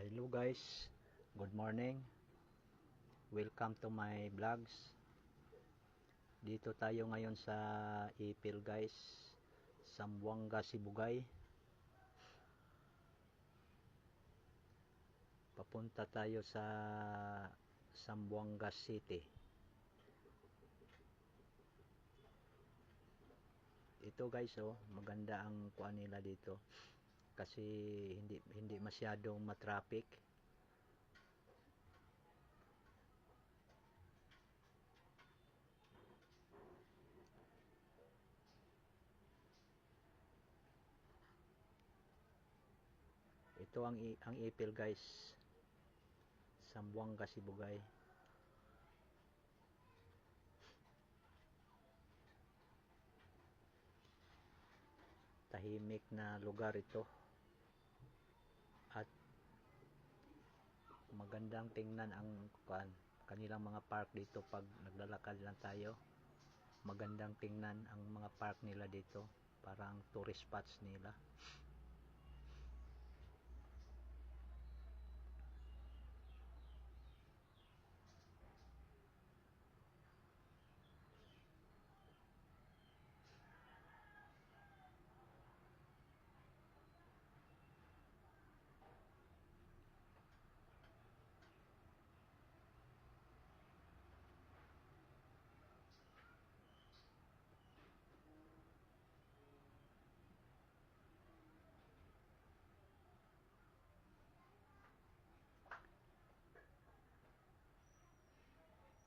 Hello guys, good morning. Welcome to my vlogs. Dito tayo ngayon sa Ipil guys, Zamboanga, Sibugay. Papunta tayo sa Zamboanga City. Ito guys, maganda ang kuan nila dito kasi hindi masyadong matraffic. Ito ang Ipil guys, Zamboanga, Sibugay. Tahimik na lugar ito at magandang tingnan ang kanilang mga park dito. Pag naglalakad lang tayo, magandang tingnan ang mga park nila dito, parang tourist spots nila.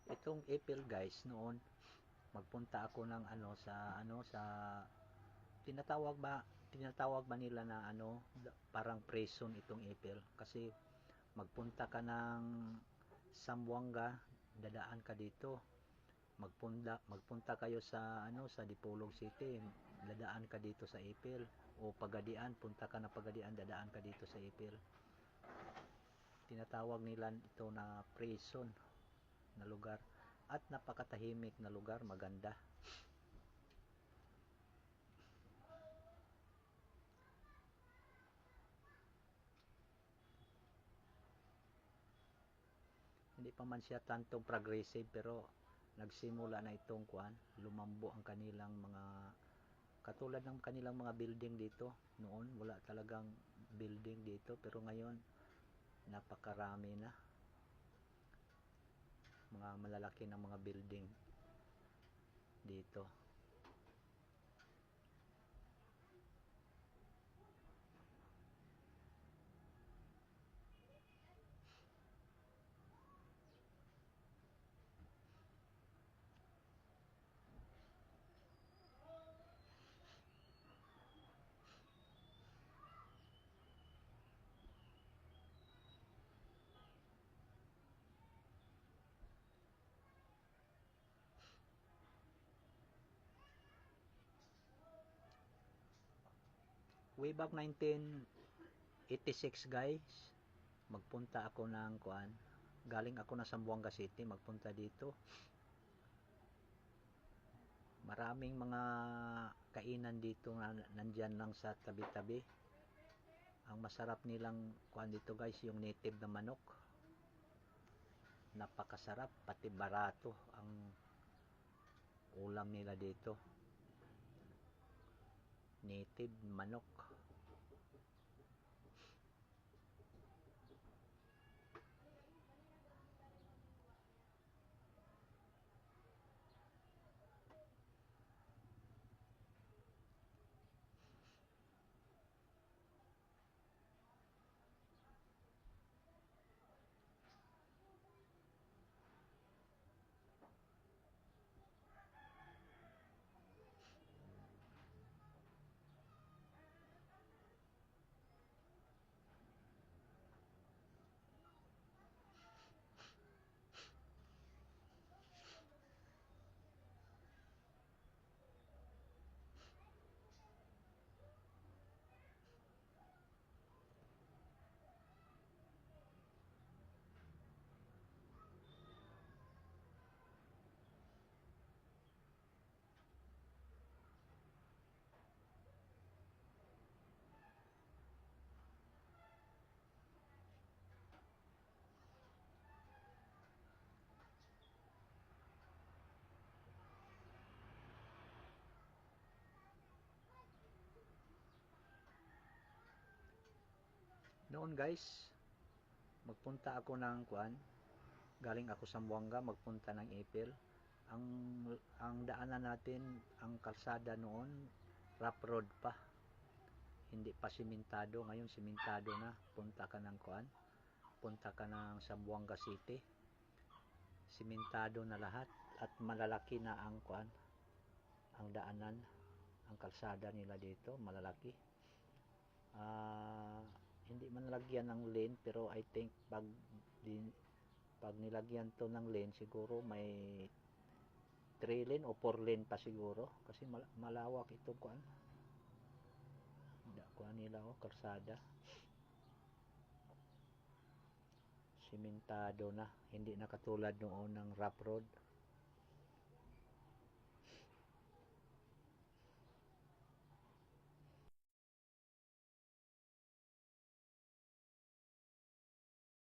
Itong Ipil guys, noon magpunta ako ng sa tinatawag ba nila na parang prison itong Ipil, kasi magpunta ka ng Zamboanga, dadaan ka dito. Magpunta kayo sa sa Dipolog City, dadaan ka dito sa Ipil, o Pagadian, punta ka na Pagadian, dadaan ka dito sa Ipil. Tinatawag nila ito na prison na lugar at napakatahimik na lugar, maganda. Hindi pa man siya tantong progressive, pero nagsimula na itong lumambo ang kanilang mga, katulad ng kanilang mga building dito. Noon wala talagang building dito, pero ngayon napakarami na, mga malalaki ng mga building dito. Way back 1986 guys, magpunta ako ng galing ako na Zamboanga City, magpunta dito. Maraming mga kainan dito na nandyan lang sa tabi-tabi. Ang masarap nilang dito guys, yung native na manok, napakasarap, pati barato ang ulam nila dito, native manok. Noon guys, magpunta ako ng kuan, galing ako sa Zamboanga magpunta ng Ipil. Ang daanan natin, ang kalsada noon, rough road pa. Hindi pa simentado, ngayon simentado na. Punta ka ng kuan, punta ka ng Zamboanga City. Simentado na lahat at malalaki na ang kuan, ang daanan, ang kalsada nila dito, malalaki. Hindi man lagyan ng lane, pero I think pag nilagyan to ng lane, siguro may 3 lane o 4 lane pa siguro kasi malawak ito kuan nila kalsada, simentado na, hindi na katulad noon ng rough road.